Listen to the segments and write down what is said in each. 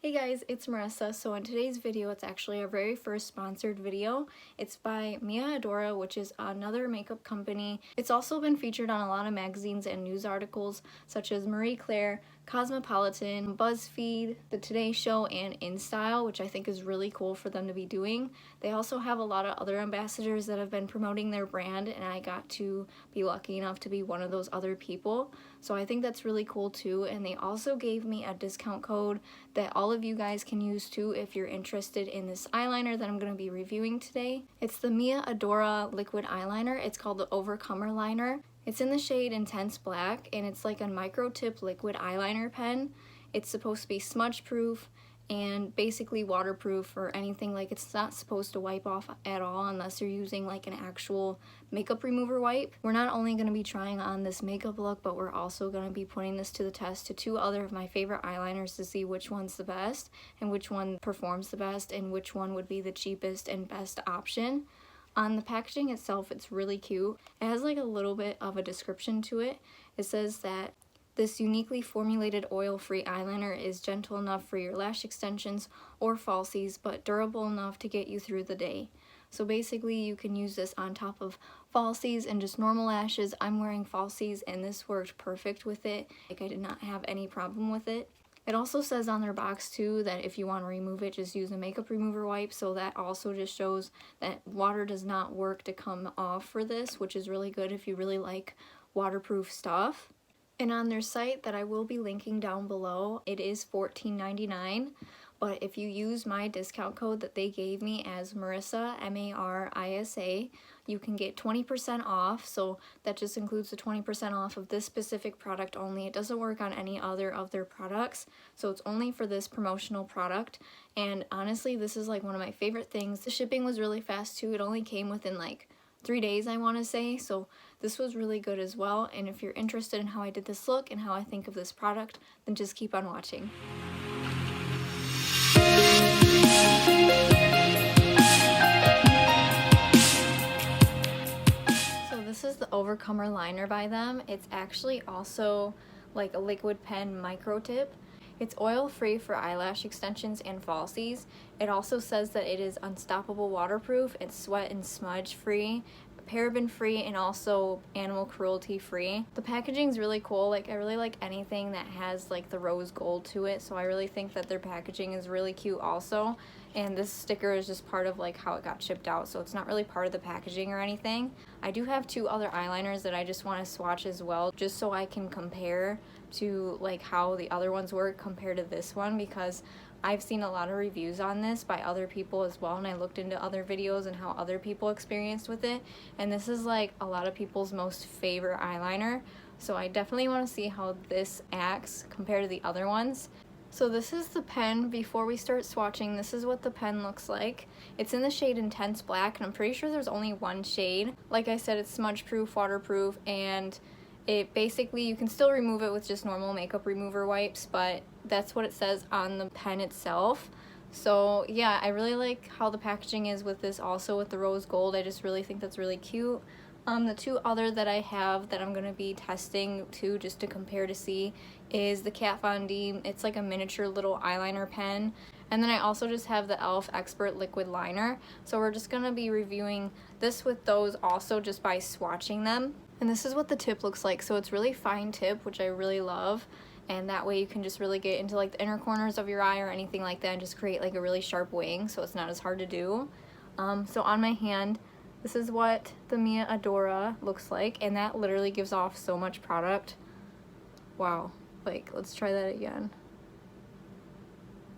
Hey guys, it's Marisa. So in today's video, it's actually our very first sponsored video. It's by Adora, which is another makeup company. It's also been featured on a lot of magazines and news articles such as Marie Claire, Cosmopolitan, BuzzFeed, The Today Show, and InStyle, which I think is really cool for them to be doing. They also have a lot of other ambassadors that have been promoting their brand, and I got to be lucky enough to be one of those other people. So I think that's really cool too, and they also gave me a discount code that all of you guys can use too if you're interested in this eyeliner that I'm going to be reviewing today. It's the Adora liquid eyeliner. It's called the Overcomer Liner. It's in the shade Intense Black, and it's like a micro tip liquid eyeliner pen. It's supposed to be smudge proof and basically waterproof or anything. Like, it's not supposed to wipe off at all unless you're using like an actual makeup remover wipe. We're not only going to be trying on this makeup look, but we're also going to be putting this to the test to two other of my favorite eyeliners to see which one's the best and which one performs the best and which one would be the cheapest and best option. On the packaging itself, it's really cute. It has like a little bit of a description to it. It says that this uniquely formulated oil-free eyeliner is gentle enough for your lash extensions or falsies, but durable enough to get you through the day. So basically, you can use this on top of falsies and just normal lashes. I'm wearing falsies, and this worked perfect with it. Like, I did not have any problem with it. It also says on their box too that if you want to remove it, just use a makeup remover wipe. So that also just shows that water does not work to come off for this, which is really good if you really like waterproof stuff. And on their site that I will be linking down below, it is $14.99. But if you use my discount code that they gave me as Marisa, M-A-R-I-S-A, you can get 20% off. So that just includes the 20% off of this specific product only. It doesn't work on any other of their products. So it's only for this promotional product. And honestly, this is like one of my favorite things. The shipping was really fast too. It only came within like 3 days, I want to say. So this was really good as well. And if you're interested in how I did this look and how I think of this product, then just keep on watching. So this is the Overcomer Liner by them. It's actually also like a liquid pen micro tip. It's oil-free for eyelash extensions and falsies. It also says that it is unstoppable waterproof, it's sweat and smudge free, paraben free, and also animal cruelty free. The packaging is really cool. Like, I really like anything that has like the rose gold to it, so I really think that their packaging is really cute also. And this sticker is just part of like how it got shipped out, so it's not really part of the packaging or anything. I do have two other eyeliners that I just want to swatch as well, just so I can compare to like how the other ones work compared to this one, because I've seen a lot of reviews on this by other people as well, and I looked into other videos and how other people experienced with it, and this is like a lot of people's most favorite eyeliner, so I definitely want to see how this acts compared to the other ones. So this is the pen. Before we start swatching, this is what the pen looks like. It's in the shade Intense Black, and I'm pretty sure there's only one shade. Like I said, it's smudge proof, waterproof, and it basically, you can still remove it with just normal makeup remover wipes, but that's what it says on the pen itself. So yeah, I really like how the packaging is with this, also with the rose gold. I just really think that's really cute. The two other that I have that I'm going to be testing too, just to compare to see, is the Kat Von D. It's like a miniature little eyeliner pen. And then I also just have the e.l.f. Expert Liquid Liner. So we're just going to be reviewing this with those also just by swatching them. And this is what the tip looks like. So it's really fine tip, which I really love. And that way you can just really get into like the inner corners of your eye or anything like that and just create like a really sharp wing, so it's not as hard to do. So on my hand, this is what the Adora looks like, and that literally gives off so much product. Wow. Like, let's try that again.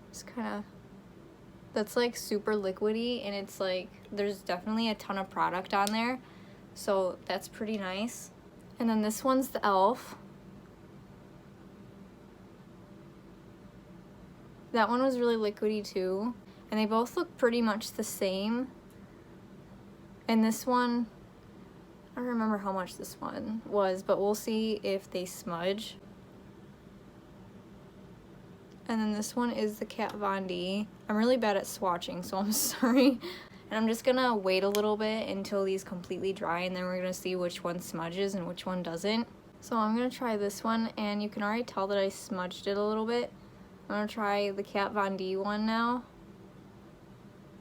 It's kind of, that's like super liquidy, and it's like, there's definitely a ton of product on there, so that's pretty nice. And then this one's the e.l.f. That one was really liquidy too, and they both look pretty much the same. And this one, I don't remember how much this one was, but we'll see if they smudge. And then this one is the Kat Von D. I'm really bad at swatching, so I'm sorry. And I'm just gonna wait a little bit until these completely dry, and then we're gonna see which one smudges and which one doesn't. So I'm gonna try this one, and you can already tell that I smudged it a little bit. I'm gonna try the Kat Von D one now.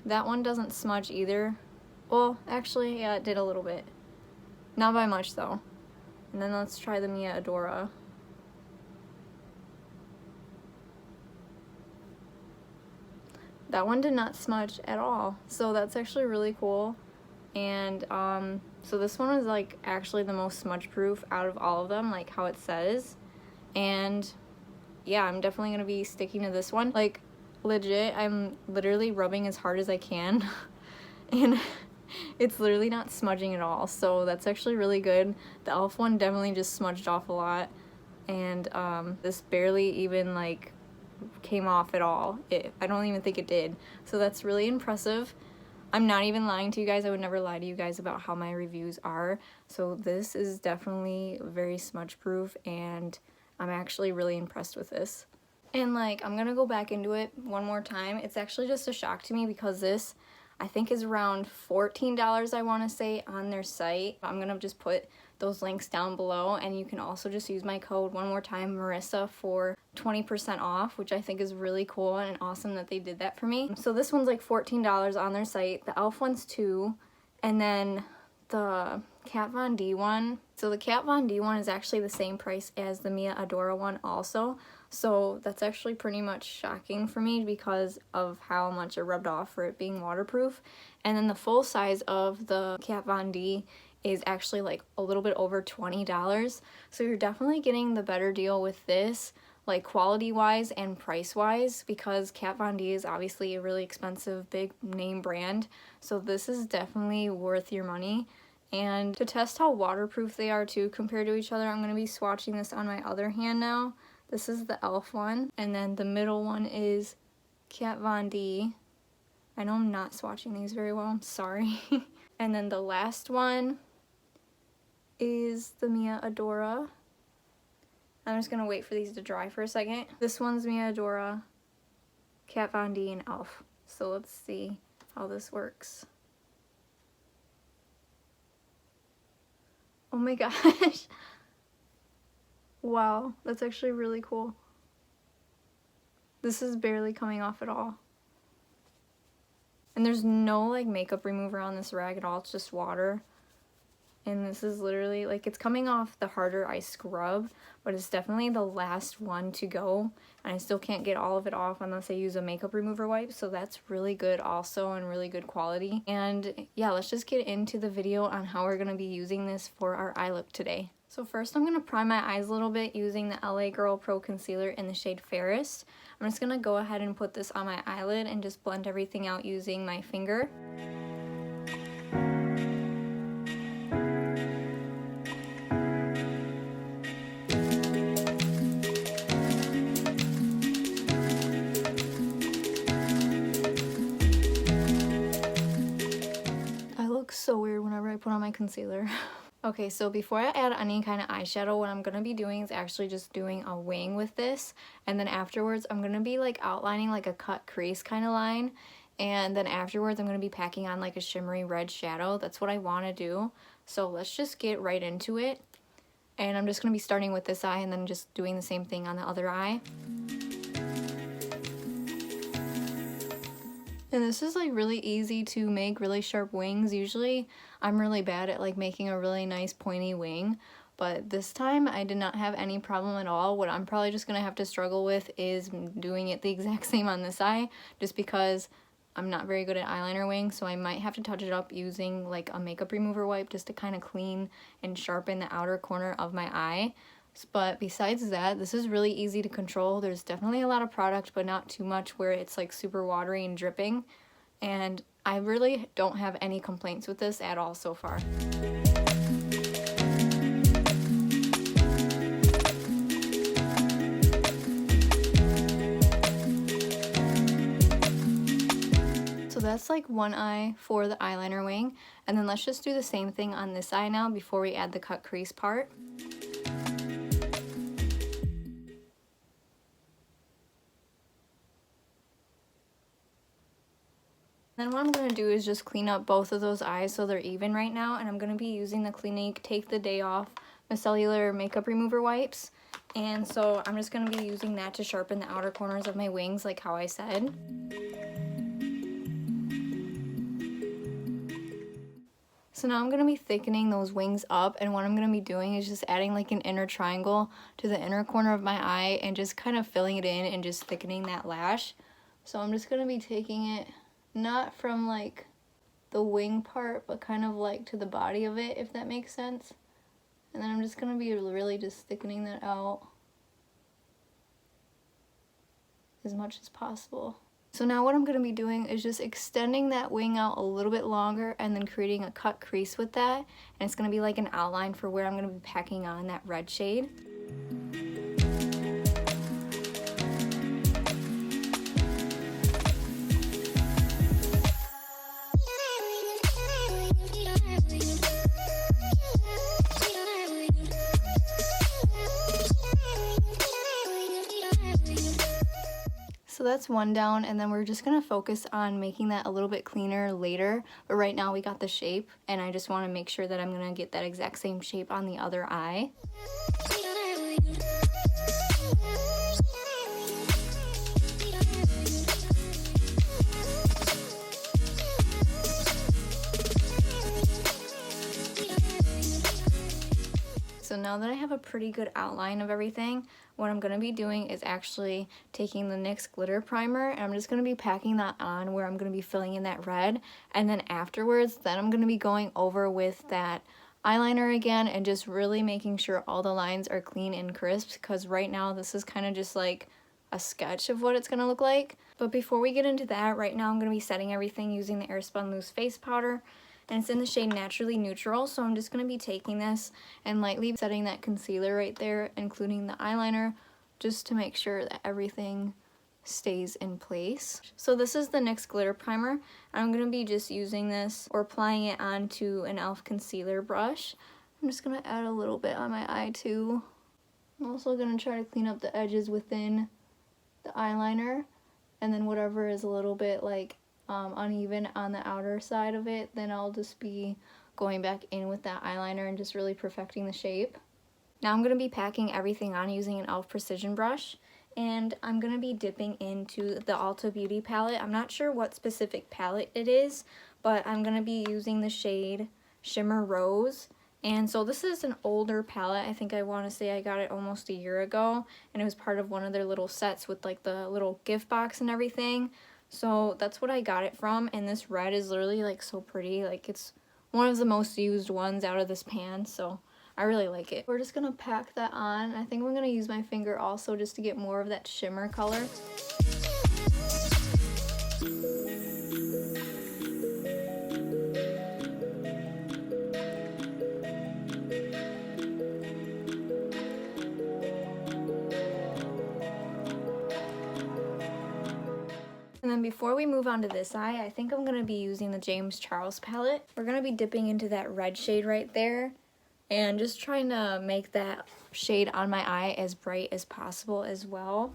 That one doesn't smudge either. Well, actually, yeah, it did a little bit. Not by much, though. And then let's try the Mia Adora. That one did not smudge at all, so that's actually really cool. And so this one is like actually the most smudge proof out of all of them, like how it says. And yeah, I'm definitely gonna be sticking to this one. Like legit, I'm literally rubbing as hard as I can and it's literally not smudging at all, so that's actually really good. The e.l.f. one definitely just smudged off a lot, and this barely even like came off at all. I don't even think it did, so that's really impressive. I'm not even lying to you guys. I would never lie to you guys about how my reviews are, so this is definitely very smudge proof, and I'm actually really impressed with this. And like, I'm gonna go back into it one more time. It's actually just a shock to me because this I think is around $14, I want to say, on their site. I'm gonna just put those links down below, and you can also just use my code one more time, Marisa, for 20% off, which I think is really cool and awesome that they did that for me. So this one's like $14 on their site. The e.l.f. one's $2, and then the Kat Von D one. So the Kat Von D one is actually the same price as the Mia Adora one also. So that's actually pretty much shocking for me because of how much it rubbed off for it being waterproof. And then the full size of the Kat Von D is actually like a little bit over $20. So you're definitely getting the better deal with this, like quality wise and price wise, because Kat Von D is obviously a really expensive big name brand. So this is definitely worth your money. And to test how waterproof they are too compared to each other, I'm going to be swatching this on my other hand now. This is the e.l.f. one, and then the middle one is Kat Von D. I know I'm not swatching these very well, I'm sorry. And then the last one is the Mia Adora. I'm just gonna wait for these to dry for a second. This one's Mia Adora, Kat Von D, and e.l.f. So let's see how this works. Oh my gosh. Wow, that's actually really cool. This is barely coming off at all. And there's no like makeup remover on this rag at all, it's just water. And this is literally, like, it's coming off the harder I scrub, but it's definitely the last one to go. And I still can't get all of it off unless I use a makeup remover wipe, so that's really good also and really good quality. And yeah, let's just get into the video on how we're gonna be using this for our eye look today. So first I'm gonna prime my eyes a little bit using the LA Girl Pro Concealer in the shade Fairest. I'm just gonna go ahead and put this on my eyelid and just blend everything out using my finger. So weird whenever I put on my concealer. Okay, so before I add any kind of eyeshadow, what I'm gonna be doing is actually just doing a wing with this, and then afterwards I'm gonna be like outlining like a cut crease kind of line, and then afterwards I'm gonna be packing on like a shimmery red shadow. That's what I want to do. So let's just get right into it, and I'm just gonna be starting with this eye and then just doing the same thing on the other eye. And this is like really easy to make really sharp wings. Usually I'm really bad at like making a really nice pointy wing, but this time I did not have any problem at all. What I'm probably just gonna have to struggle with is doing it the exact same on this eye, just because I'm not very good at eyeliner wings, so I might have to touch it up using like a makeup remover wipe just to kind of clean and sharpen the outer corner of my eye. But besides that, this is really easy to control. There's definitely a lot of product, but not too much where it's like super watery and dripping. And I really don't have any complaints with this at all so far. So that's like one eye for the eyeliner wing. And then let's just do the same thing on this eye now before we add the cut crease part. Then what I'm going to do is just clean up both of those eyes so they're even right now, and I'm going to be using the Clinique Take the Day Off Micellar Makeup Remover Wipes. And so I'm just going to be using that to sharpen the outer corners of my wings like how I said. So now I'm going to be thickening those wings up, and what I'm going to be doing is just adding like an inner triangle to the inner corner of my eye and just kind of filling it in and just thickening that lash. So I'm just going to be taking it not from like the wing part, but kind of like to the body of it, if that makes sense. And then I'm just going to be really just thickening that out as much as possible. So now what I'm going to be doing is just extending that wing out a little bit longer and then creating a cut crease with that. And it's going to be like an outline for where I'm going to be packing on that red shade. So that's one down, and then we're just going to focus on making that a little bit cleaner later. But right now we got the shape, and I just want to make sure that I'm going to get that exact same shape on the other eye. So now that I have a pretty good outline of everything, what I'm going to be doing is actually taking the NYX Glitter Primer, and I'm just going to be packing that on where I'm going to be filling in that red. And then afterwards, then I'm going to be going over with that eyeliner again and just really making sure all the lines are clean and crisp, because right now this is kind of just like a sketch of what it's going to look like. But before we get into that, right now I'm going to be setting everything using the Airspun Loose Face Powder. And it's in the shade Naturally Neutral, so I'm just going to be taking this and lightly setting that concealer right there, including the eyeliner, just to make sure that everything stays in place. So this is the NYX Glitter Primer. I'm going to be just using this or applying it onto an e.l.f. concealer brush. I'm just going to add a little bit on my eye too. I'm also going to try to clean up the edges within the eyeliner, and then whatever is a little bit like uneven on the outer side of it, then I'll just be going back in with that eyeliner and just really perfecting the shape. Now I'm going to be packing everything on using an e.l.f. Precision brush, and I'm going to be dipping into the Ulta Beauty palette. I'm not sure what specific palette it is, but I'm going to be using the shade Shimmer Rose. And so this is an older palette. I think I want to say I got it almost a year ago, and it was part of one of their little sets with like the little gift box and everything. So that's what I got it from, and this red is literally like so pretty. Like it's one of the most used ones out of this pan, so I really like it. We're just gonna pack that on. I think I'm gonna use my finger also just to get more of that shimmer color. And then before we move on to this eye, I think I'm going to be using the James Charles palette. We're going to be dipping into that red shade right there and just trying to make that shade on my eye as bright as possible as well.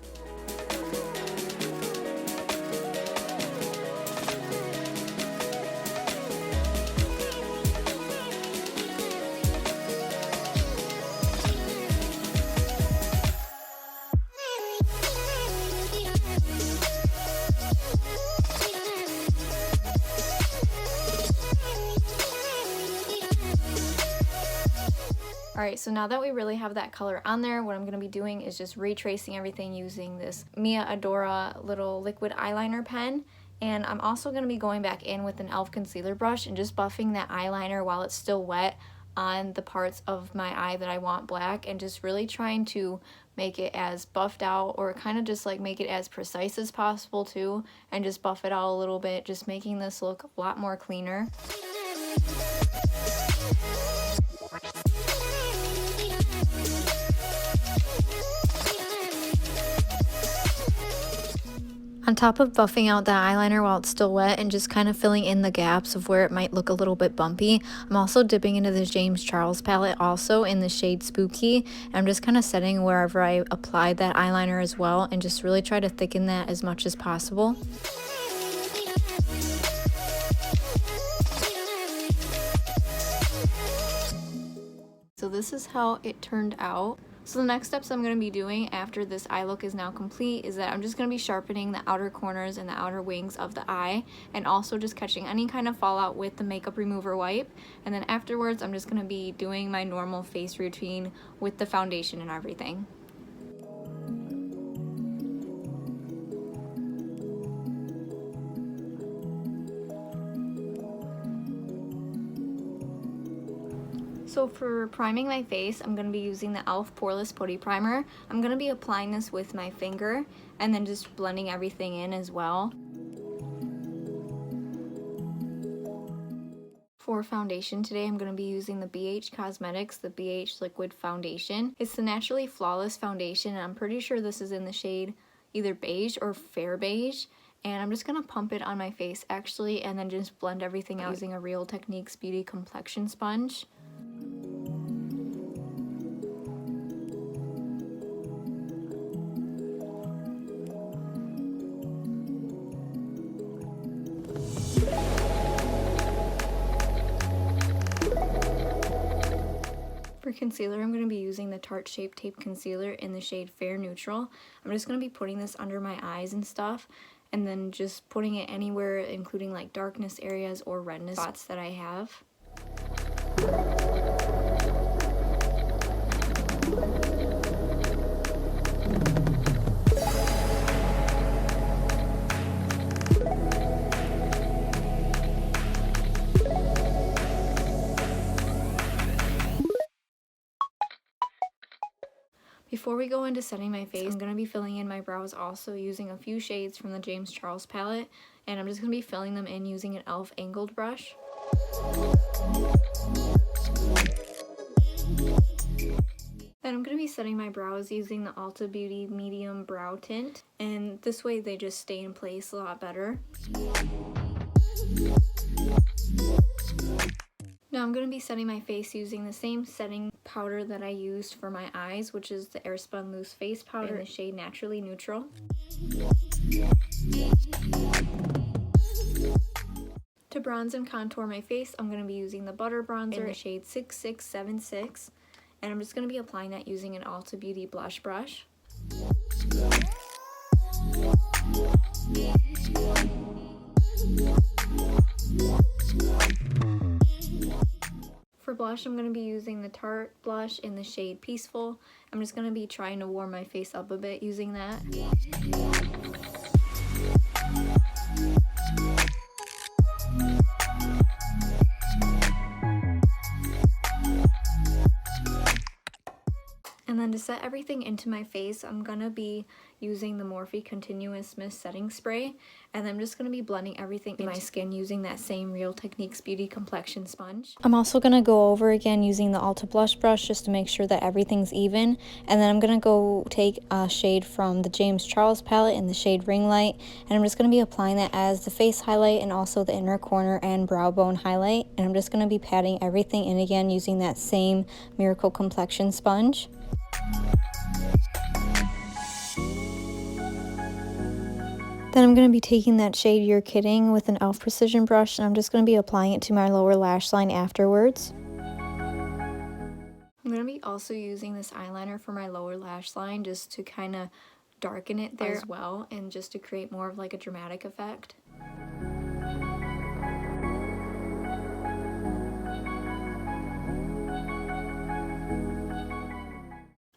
Alright, so now that we really have that color on there, what I'm going to be doing is just retracing everything using this Mia Adora little liquid eyeliner pen. And I'm also going to be going back in with an e.l.f. concealer brush and just buffing that eyeliner while it's still wet on the parts of my eye that I want black, and just really trying to make it as buffed out, or kind of just like make it as precise as possible too, and just buff it out a little bit, just making this look a lot more cleaner. On top of buffing out the eyeliner while it's still wet and just kind of filling in the gaps of where it might look a little bit bumpy, I'm also dipping into the James Charles palette also in the shade Spooky. And I'm just kind of setting wherever I applied that eyeliner as well, and just really try to thicken that as much as possible. So this is how it turned out. So the next steps I'm going to be doing after this eye look is now complete is that I'm just going to be sharpening the outer corners and the outer wings of the eye, and also just catching any kind of fallout with the makeup remover wipe. And then afterwards I'm just going to be doing my normal face routine with the foundation and everything. So for priming my face, I'm going to be using the e.l.f. Poreless Putty Primer. I'm going to be applying this with my finger and then just blending everything in as well. For foundation today, I'm going to be using the BH Cosmetics, the BH Liquid Foundation. It's the Naturally Flawless Foundation, and I'm pretty sure this is in the shade either Beige or Fair Beige. And I'm just going to pump it on my face actually, and then just blend everything out using a Real Techniques Beauty Complexion Sponge. For concealer, I'm going to be using the Tarte Shape Tape Concealer in the shade Fair Neutral. I'm just going to be putting this under my eyes and stuff, and then just putting it anywhere, including like darkness areas or redness spots that I have. Before we go into setting my face, I'm going to be filling in my brows also using a few shades from the James Charles palette, and I'm just going to be filling them in using an e.l.f. angled brush. Then I'm going to be setting my brows using the Ulta Beauty Medium Brow Tint, and this way they just stay in place a lot better. Now I'm going to be setting my face using the same setting powder that I used for my eyes, which is the Airspun Loose Face Powder in the shade Naturally Neutral. To bronze and contour my face, I'm going to be using the Butter Bronzer in the shade 6676, and I'm just going to be applying that using an Ulta Beauty blush brush. For blush, I'm going to be using the Tarte blush in the shade Peaceful. I'm just going to be trying to warm my face up a bit using that. And then to set everything into my face, I'm going to be using the Morphe Continuous Mist Setting Spray, and I'm just going to be blending everything in my skin using that same Real Techniques Beauty Complexion Sponge. I'm also going to go over again using the Ulta Blush Brush just to make sure that everything's even, and then I'm going to go take a shade from the James Charles palette in the shade Ring Light, and I'm just going to be applying that as the face highlight and also the inner corner and brow bone highlight, and I'm just going to be patting everything in again using that same Miracle Complexion Sponge. Then I'm going to be taking that shade You're Kidding with an e.l.f. Precision brush, and I'm just going to be applying it to my lower lash line afterwards. I'm going to be also using this eyeliner for my lower lash line just to kind of darken it there as well, and just to create more of like a dramatic effect.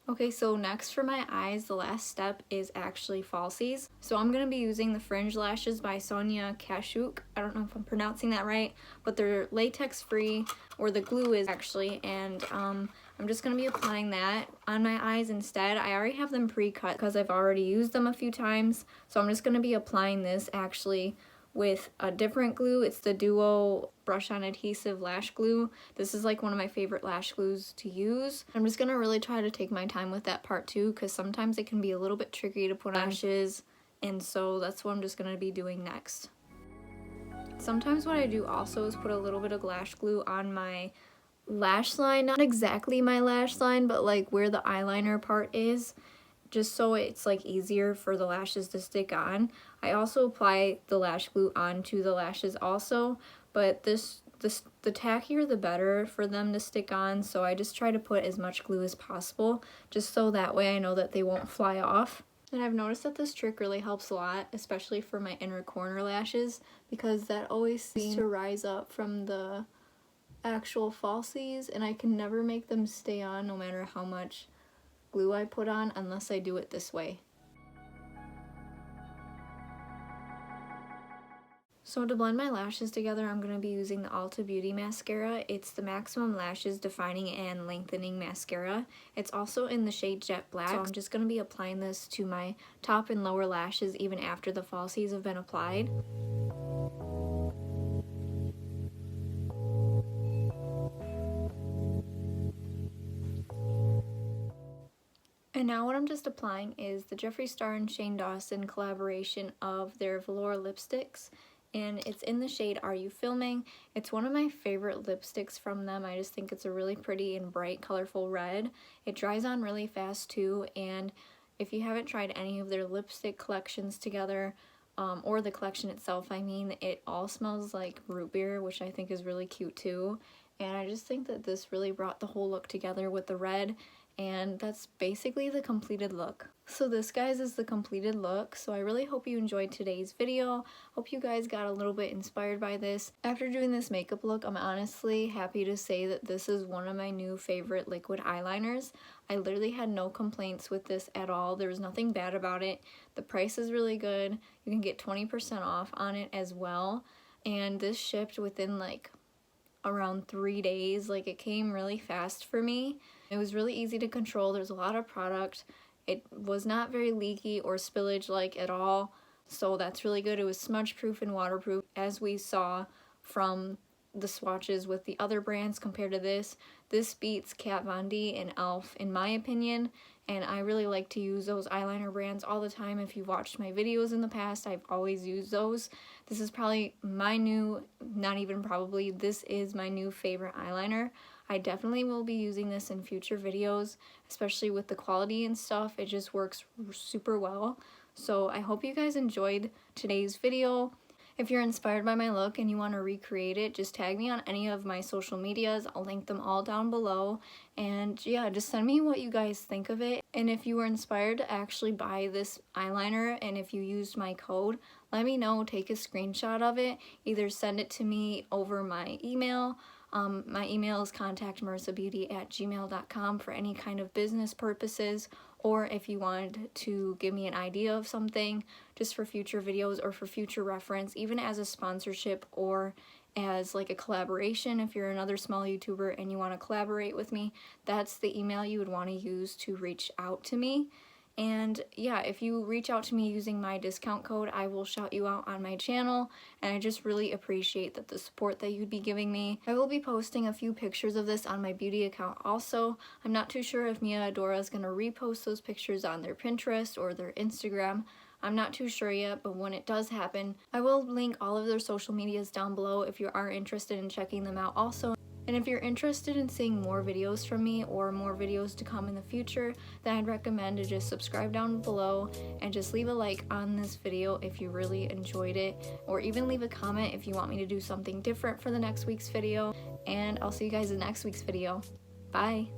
Okay, so next for my eyes, the last step is actually falsies. So I'm going to be using the Fringe Lashes by Sonia Kashuk. I don't know if I'm pronouncing that right, but they're latex free, or the glue is actually, and I'm just going to be applying that on my eyes instead. I already have them pre-cut because I've already used them a few times, so I'm just going to be applying this actually with a different glue. It's the Duo Brush On Adhesive Lash Glue. This is like one of my favorite lash glues to use. I'm just gonna really try to take my time with that part too, because sometimes it can be a little bit tricky to put on lashes, and so that's what I'm just gonna be doing next. Sometimes what I do also is put a little bit of lash glue on my lash line, not exactly my lash line, but like where the eyeliner part is, just so it's like easier for the lashes to stick on. I also apply the lash glue onto the lashes also, but this the tackier the better for them to stick on, so I just try to put as much glue as possible, just so that way I know that they won't fly off. And I've noticed that this trick really helps a lot, especially for my inner corner lashes, because that always seems to rise up from the actual falsies, and I can never make them stay on no matter how much glue I put on unless I do it this way. So to blend my lashes together, I'm going to be using the Ulta Beauty Mascara. It's the Maximum Lashes Defining and Lengthening Mascara. It's also in the shade Jet Black, so I'm just going to be applying this to my top and lower lashes even after the falsies have been applied. And now what I'm just applying is the Jeffree Star and Shane Dawson collaboration of their velour lipsticks. And it's in the shade Are You Filming? It's one of my favorite lipsticks from them. I just think it's a really pretty and bright, colorful red. It dries on really fast too, and if you haven't tried any of their lipstick collections together, or the collection itself, I mean, it all smells like root beer, which I think is really cute too. And I just think that this really brought the whole look together with the red, and that's basically the completed look. So this, guys, is the completed look. So I really hope you enjoyed today's video. Hope you guys got a little bit inspired by this. After doing this makeup look, I'm honestly happy to say that this is one of my new favorite liquid eyeliners. I literally had no complaints with this at all. There was nothing bad about it. The price is really good. You can get 20% off on it as well. And this shipped within like around 3 days. Like, it came really fast for me. It was really easy to control. There's a lot of product. It was not very leaky or spillage like at all, so that's really good. It was smudge proof and waterproof, as we saw from the swatches with the other brands compared to this. This beats Kat Von D and e.l.f. in my opinion, and I really like to use those eyeliner brands all the time. If you've watched my videos in the past, I've always used those. This is probably my new, not even probably, this is my new favorite eyeliner. I definitely will be using this in future videos, especially with the quality and stuff. It just works super well. So I hope you guys enjoyed today's video. If you're inspired by my look and you want to recreate it, just tag me on any of my social medias. I'll link them all down below. And yeah, just send me what you guys think of it. And if you were inspired to actually buy this eyeliner, and if you used my code, let me know. Take a screenshot of it. Either send it to me over my email. My email is contactmarisabeauty@gmail.com for any kind of business purposes, or if you wanted to give me an idea of something just for future videos or for future reference, even as a sponsorship or as like a collaboration. If you're another small YouTuber and you want to collaborate with me, that's the email you would want to use to reach out to me. And yeah, if you reach out to me using my discount code, I will shout you out on my channel, and I just really appreciate the support that you'd be giving me. I will be posting a few pictures of this on my beauty account also. I'm not too sure if Mia Adora is going to repost those pictures on their Pinterest or their Instagram. I'm not too sure yet, but when it does happen, I will link all of their social medias down below if you are interested in checking them out also. And if you're interested in seeing more videos from me or more videos to come in the future, then I'd recommend to just subscribe down below and just leave a like on this video if you really enjoyed it, or even leave a comment if you want me to do something different for the next week's video. And I'll see you guys in next week's video. Bye!